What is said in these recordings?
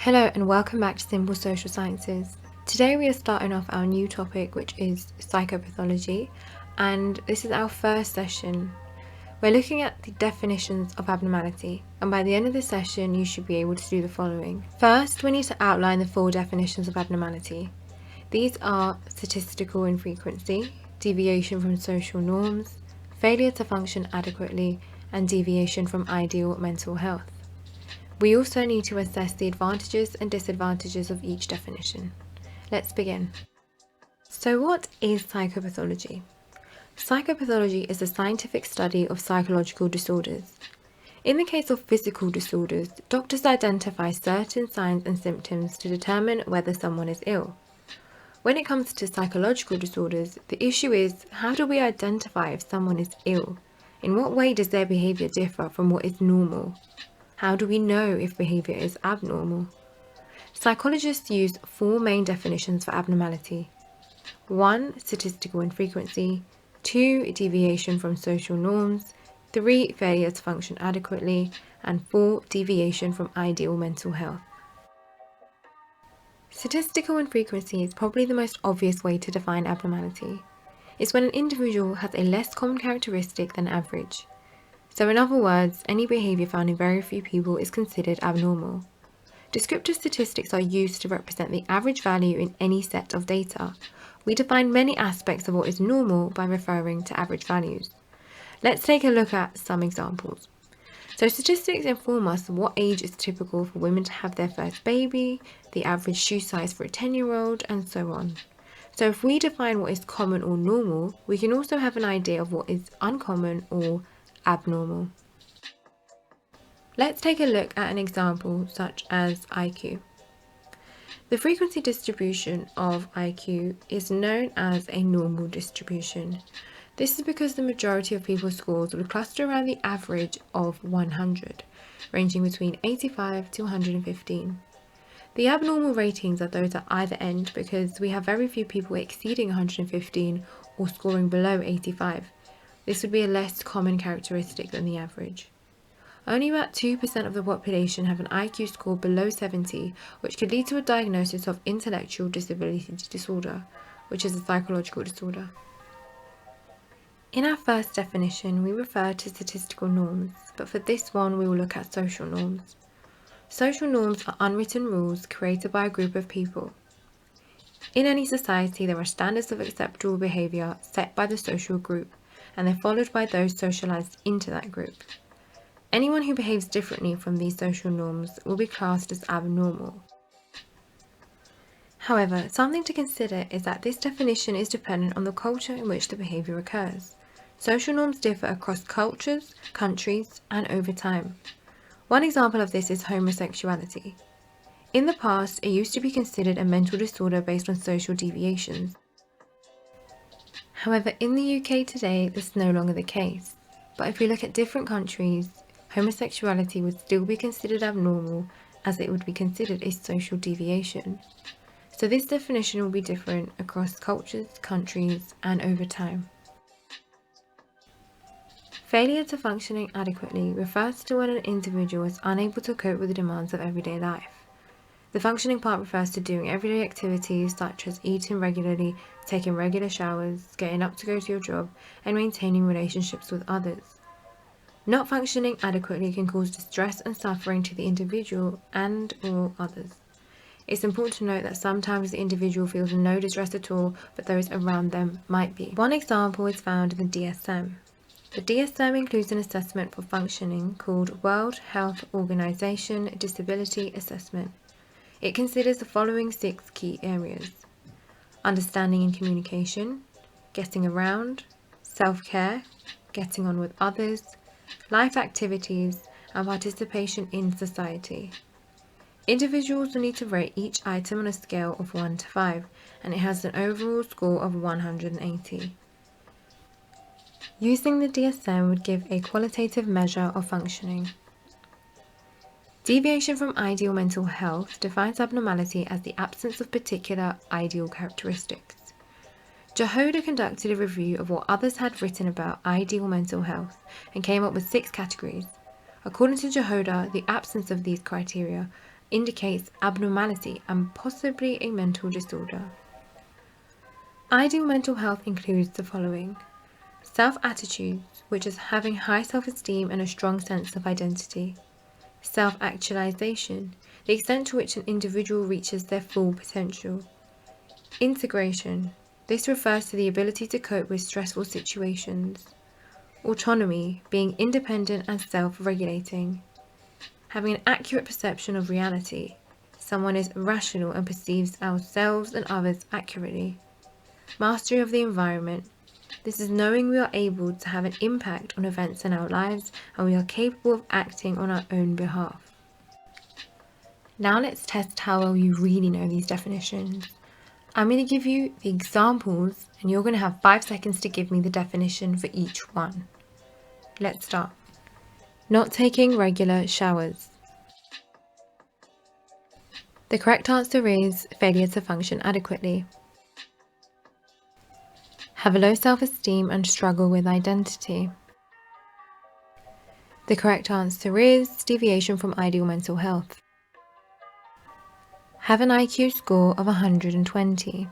Hello and welcome back to Simple Social Sciences. Today we are starting off our new topic, which is psychopathology, and this is our first session. We're looking at the definitions of abnormality, and by the end of the session you should be able to do the following. First, we need to outline the full definitions of abnormality. These are statistical infrequency, deviation from social norms, failure to function adequately, and deviation from ideal mental health. We also need to assess the advantages and disadvantages of each definition. Let's begin. So what is psychopathology? Psychopathology is a scientific study of psychological disorders. In the case of physical disorders, doctors identify certain signs and symptoms to determine whether someone is ill. When it comes to psychological disorders, the issue is, how do we identify if someone is ill? In what way does their behaviour differ from what is normal? How do we know if behaviour is abnormal? Psychologists use four main definitions for abnormality. 1. Statistical infrequency. 2. Deviation from social norms. 3. Failure to function adequately. And 4. Deviation from ideal mental health. Statistical infrequency is probably the most obvious way to define abnormality. It's when an individual has a less common characteristic than average. So in other words, any behaviour found in very few people is considered abnormal. Descriptive statistics are used to represent the average value in any set of data. We define many aspects of what is normal by referring to average values. Let's take a look at some examples. So statistics inform us what age is typical for women to have their first baby, the average shoe size for a 10-year-old, and so on. So if we define what is common or normal, we can also have an idea of what is uncommon or abnormal. Let's take a look at an example such as IQ. The frequency distribution of IQ is known as a normal distribution. This is because the majority of people's scores will cluster around the average of 100, ranging between 85 to 115. The abnormal ratings are those at either end because we have very few people exceeding 115 or scoring below 85. This would be a less common characteristic than the average. Only about 2% of the population have an IQ score below 70, which could lead to a diagnosis of intellectual disability disorder, which is a psychological disorder. In our first definition, we refer to statistical norms, but for this one we will look at social norms. Social norms are unwritten rules created by a group of people. In any society, there are standards of acceptable behaviour set by the social group, and they're followed by those socialised into that group. Anyone who behaves differently from these social norms will be classed as abnormal. However, something to consider is that this definition is dependent on the culture in which the behaviour occurs. Social norms differ across cultures, countries, and over time. One example of this is homosexuality. In the past, it used to be considered a mental disorder based on social deviations. However, in the UK today, this is no longer the case. But if we look at different countries, homosexuality would still be considered abnormal, as it would be considered a social deviation. So this definition will be different across cultures, countries, and over time. Failure to functioning adequately refers to when an individual is unable to cope with the demands of everyday life. The functioning part refers to doing everyday activities such as eating regularly, taking regular showers, getting up to go to your job, and maintaining relationships with others. Not functioning adequately can cause distress and suffering to the individual and/or others. It's important to note that sometimes the individual feels no distress at all, but those around them might be. One example is found in the DSM. The DSM includes an assessment for functioning called World Health Organization Disability Assessment. It considers the following 6 key areas: understanding and communication, getting around, self-care, getting on with others, life activities, and participation in society. Individuals will need to rate each item on a scale of 1 to 5, and it has an overall score of 180. Using the DSM would give a qualitative measure of functioning. Deviation from ideal mental health defines abnormality as the absence of particular ideal characteristics. Jehoda conducted a review of what others had written about ideal mental health and came up with 6 categories. According to Jehoda, the absence of these criteria indicates abnormality and possibly a mental disorder. Ideal mental health includes the following: self-attitudes, which is having high self-esteem and a strong sense of identity. Self-actualization, the extent to which an individual reaches their full potential. Integration, this refers to the ability to cope with stressful situations. Autonomy, being independent and self-regulating. Having an accurate perception of reality. Someone is rational and perceives ourselves and others accurately. Mastery of the environment. This is knowing we are able to have an impact on events in our lives and we are capable of acting on our own behalf. Now let's test how well you really know these definitions. I'm going to give you the examples and you're going to have 5 seconds to give me the definition for each one. Let's start. Not taking regular showers. The correct answer is failure to function adequately. Have a low self-esteem and struggle with identity. The correct answer is deviation from ideal mental health. Have an IQ score of 120.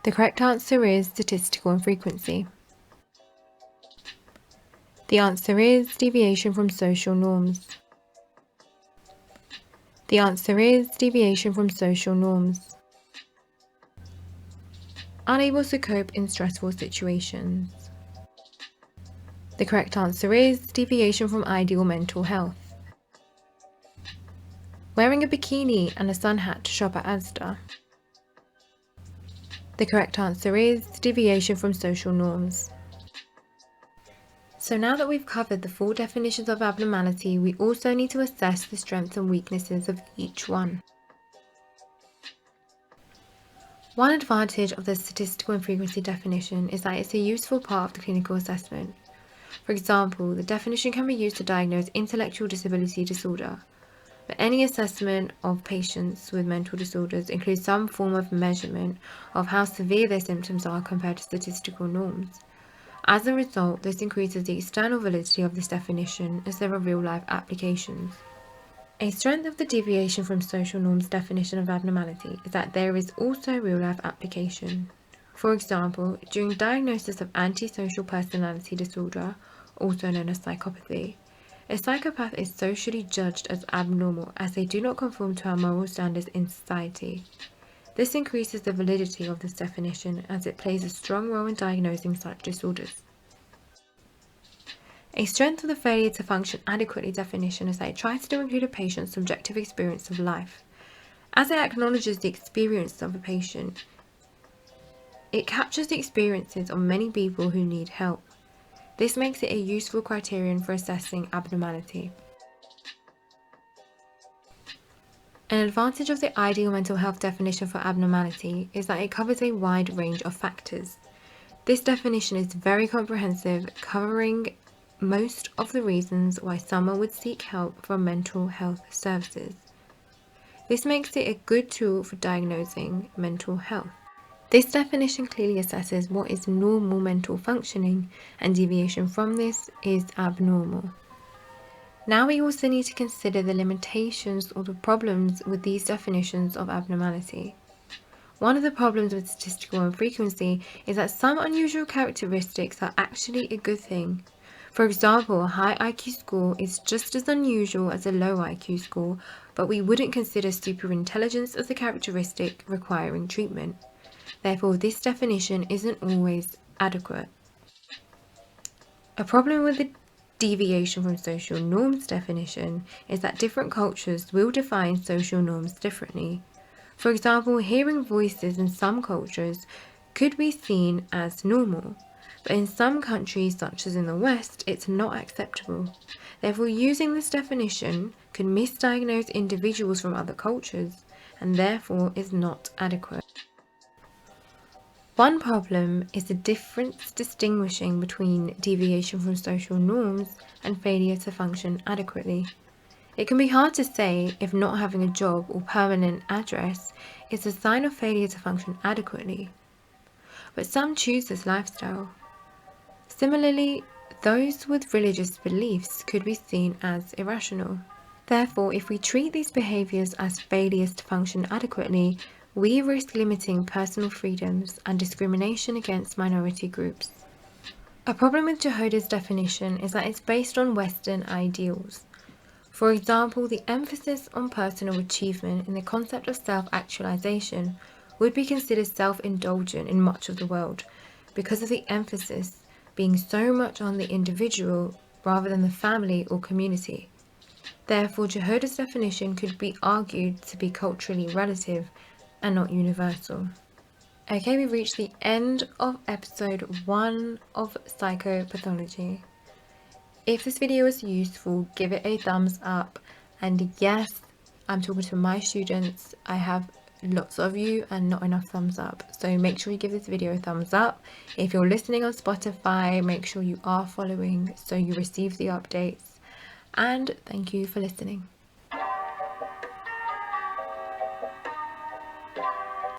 The correct answer is statistical infrequency. The answer is deviation from social norms. The answer is deviation from social norms. Unable to cope in stressful situations. The correct answer is deviation from ideal mental health. Wearing a bikini and a sun hat to shop at Asda. The correct answer is deviation from social norms. So now that we've covered the full definitions of abnormality, we also need to assess the strengths and weaknesses of each one. One advantage of the statistical infrequency definition is that it's a useful part of the clinical assessment. For example, the definition can be used to diagnose intellectual disability disorder, but any assessment of patients with mental disorders includes some form of measurement of how severe their symptoms are compared to statistical norms. As a result, this increases the external validity of this definition as there are real-life applications. A strength of the deviation from social norms definition of abnormality is that there is also real-life application. For example, during diagnosis of antisocial personality disorder, also known as psychopathy, a psychopath is socially judged as abnormal as they do not conform to our moral standards in society. This increases the validity of this definition as it plays a strong role in diagnosing such disorders. A strength of the failure to function adequately definition is that it tries to include a patient's subjective experience of life. As it acknowledges the experience of a patient, it captures the experiences of many people who need help. This makes it a useful criterion for assessing abnormality. An advantage of the ideal mental health definition for abnormality is that it covers a wide range of factors. This definition is very comprehensive, covering most of the reasons why someone would seek help from mental health services. This makes it a good tool for diagnosing mental health. This definition clearly assesses what is normal mental functioning, and deviation from this is abnormal. Now we also need to consider the limitations or the problems with these definitions of abnormality. One of the problems with statistical infrequency is that some unusual characteristics are actually a good thing. For example, a high IQ score is just as unusual as a low IQ score, but we wouldn't consider superintelligence as a characteristic requiring treatment. Therefore, this definition isn't always adequate. A problem with the deviation from social norms definition is that different cultures will define social norms differently. For example, hearing voices in some cultures could be seen as normal, but in some countries, such as in the West, it's not acceptable. Therefore, using this definition could misdiagnose individuals from other cultures, and therefore is not adequate. One problem is the difference distinguishing between deviation from social norms and failure to function adequately. It can be hard to say if not having a job or permanent address is a sign of failure to function adequately, but some choose this lifestyle. Similarly, those with religious beliefs could be seen as irrational. Therefore, if we treat these behaviours as failures to function adequately, we risk limiting personal freedoms and discrimination against minority groups. A problem with Jehoda's definition is that it's based on Western ideals. For example, the emphasis on personal achievement in the concept of self-actualization would be considered self-indulgent in much of the world because of the emphasis being so much on the individual rather than the family or community. Therefore, Jehoda's definition could be argued to be culturally relative and not universal. Okay, we've reached the end of episode 1 of Psychopathology. If this video was useful, give it a thumbs up. And yes, I'm talking to my students. I have lots of you and not enough thumbs up. So make sure you give this video a thumbs up. If you're listening on Spotify, make sure you are following so you receive the updates. And thank you for listening.